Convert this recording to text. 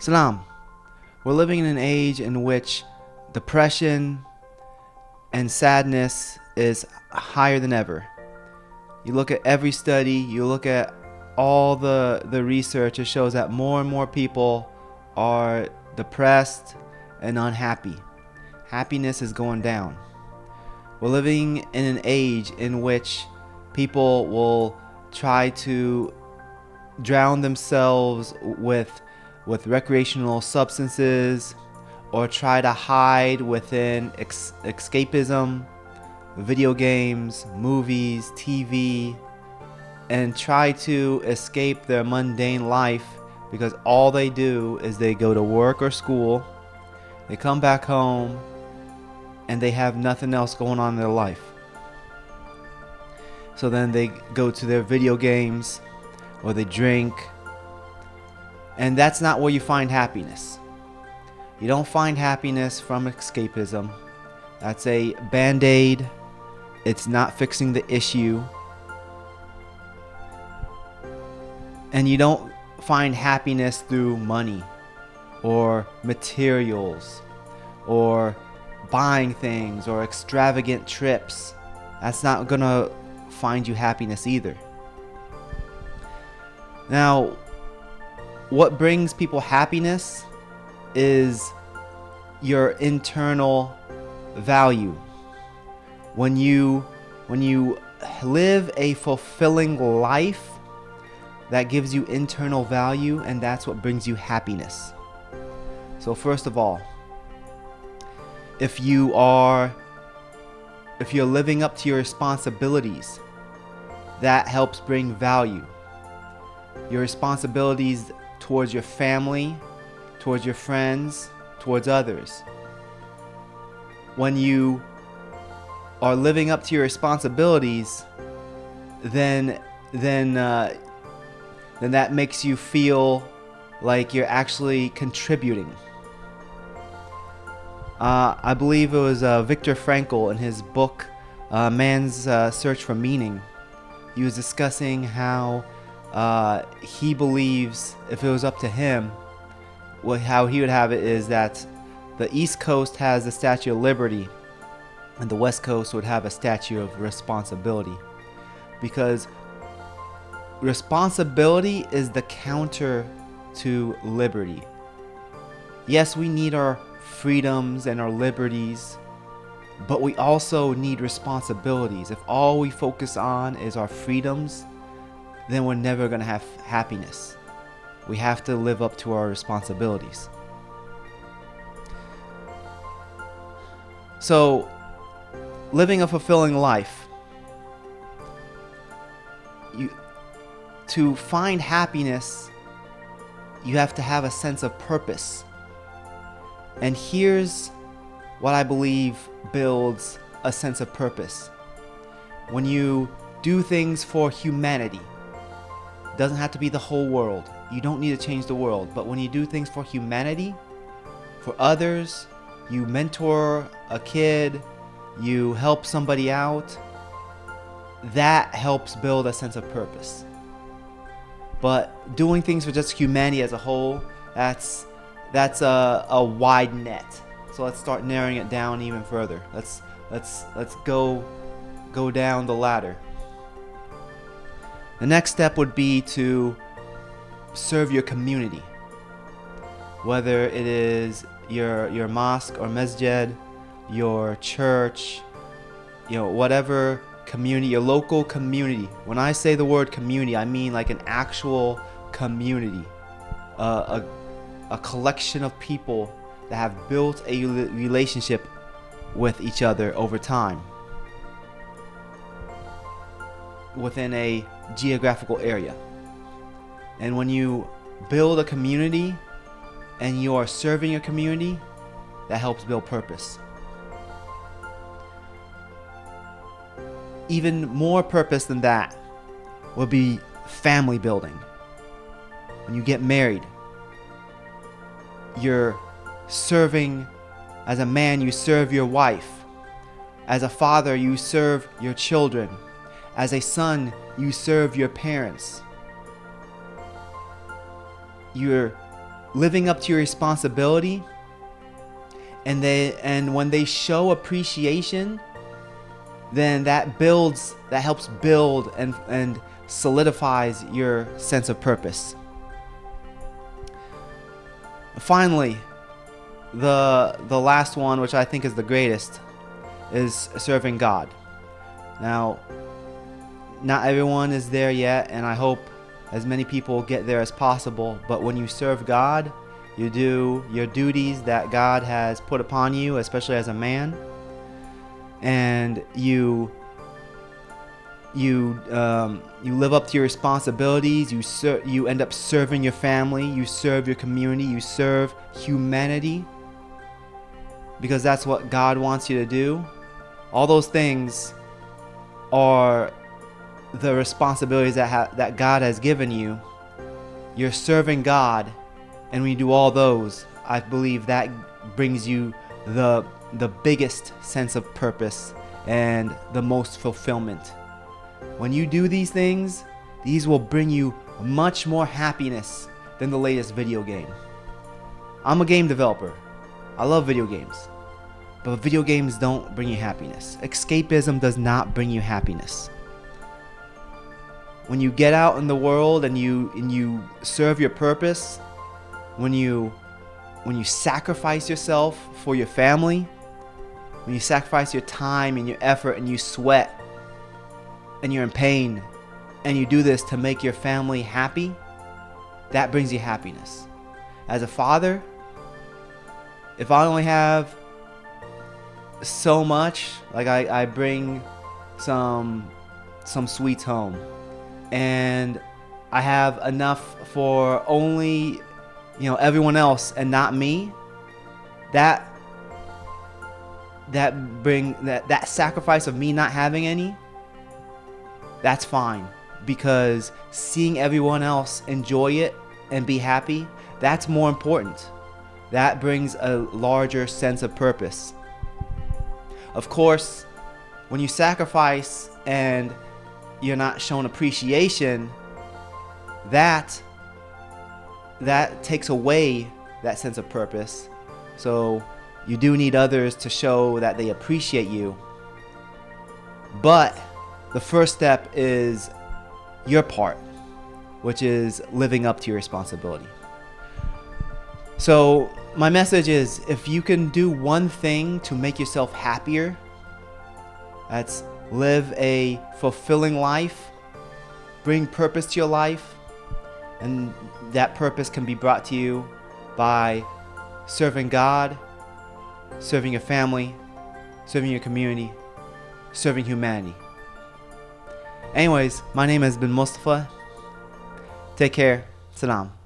Salam. We're living in an age in which depression and sadness is higher than ever. You look at every study, you look at all the research, it shows that more and more people are depressed and unhappy. Happiness is going down. We're living in an age in which people will try to drown themselves with recreational substances, or try to hide within escapism, video games, movies, TV, and try to escape their mundane life, because all they do is they go to work or school, they come back home, and they have nothing else going on in their life. So then they go to their video games, or they drink, and that's not where you find happiness. You don't find happiness from escapism. That's a band-aid. It's not fixing the issue. And you don't find happiness through money or materials or buying things or extravagant trips. That's not gonna find you happiness either. Now, what brings people happiness is your internal value. When you live a fulfilling life, that gives you internal value, and that's what brings you happiness. So first of all, if you're living up to your responsibilities, that helps bring value. Your responsibilities towards your family, towards your friends, towards others. When you are living up to your responsibilities, then that makes you feel like you're actually contributing. I believe it was Viktor Frankl in his book Man's Search for Meaning. He was discussing how he believes, if it was up to him, how he would have it is that the East Coast has the Statue of Liberty and the West Coast would have a Statue of Responsibility, because responsibility is the counter to liberty. Yes, we need our freedoms and our liberties, but we also need responsibilities. If all we focus on is our freedoms, then we're never going to have happiness. We have to live up to our responsibilities. So, living a fulfilling life, to find happiness, you have to have a sense of purpose. And here's what I believe builds a sense of purpose. When you do things for humanity, it doesn't have to be the whole world. You don't need to change the world. But when you do things for humanity, for others, you mentor a kid, you help somebody out, that helps build a sense of purpose. But doing things for just humanity as a whole, that's a wide net. So let's start narrowing it down even further. Let's go down the ladder. The next step would be to serve your community, whether it is your mosque or masjid, your church, whatever community, your local community. When I say the word community, I mean like an actual community, a collection of people that have built a relationship with each other over time within a geographical area. And when you build a community and you are serving your community, that helps build purpose. Even more purpose than that would be family building. When you get married, you're serving. As a man, you serve your wife. As a father, you serve your children. As a son, you serve your parents. You're living up to your responsibility, and when they show appreciation, then that helps build and solidifies your sense of purpose. Finally, the last one, which I think is the greatest, is serving God. Now, not everyone is there yet, and I hope as many people get there as possible. But when you serve God, you do your duties that God has put upon you, especially as a man, and you live up to your responsibilities. You end up serving your family, you serve your community, you serve humanity, because that's what God wants you to do. All those things are the responsibilities that God has given you. You're serving God, and when you do all those, I believe that brings you the biggest sense of purpose and the most fulfillment. When you do these things, these will bring you much more happiness than the latest video game. I'm a game developer. I love video games. But video games don't bring you happiness. Escapism does not bring you happiness. When you get out in the world and you serve your purpose, when you sacrifice yourself for your family, when you sacrifice your time and your effort and you sweat and you're in pain and you do this to make your family happy, that brings you happiness. As a father, if I only have so much, like I bring some sweets home, and I have enough for only everyone else and not me, that sacrifice of me not having any, that's fine, because seeing everyone else enjoy it and be happy, that's more important. That brings a larger sense of purpose. Of course, when you sacrifice and you're not shown appreciation, that takes away that sense of purpose. So you do need others to show that they appreciate you. But the first step is your part, which is living up to your responsibility. So my message is, if you can do one thing to make yourself happier, that's live a fulfilling life, bring purpose to your life, and that purpose can be brought to you by serving God, serving your family, serving your community, serving humanity. Anyways, my name has been Mustafa. Take care. Salam.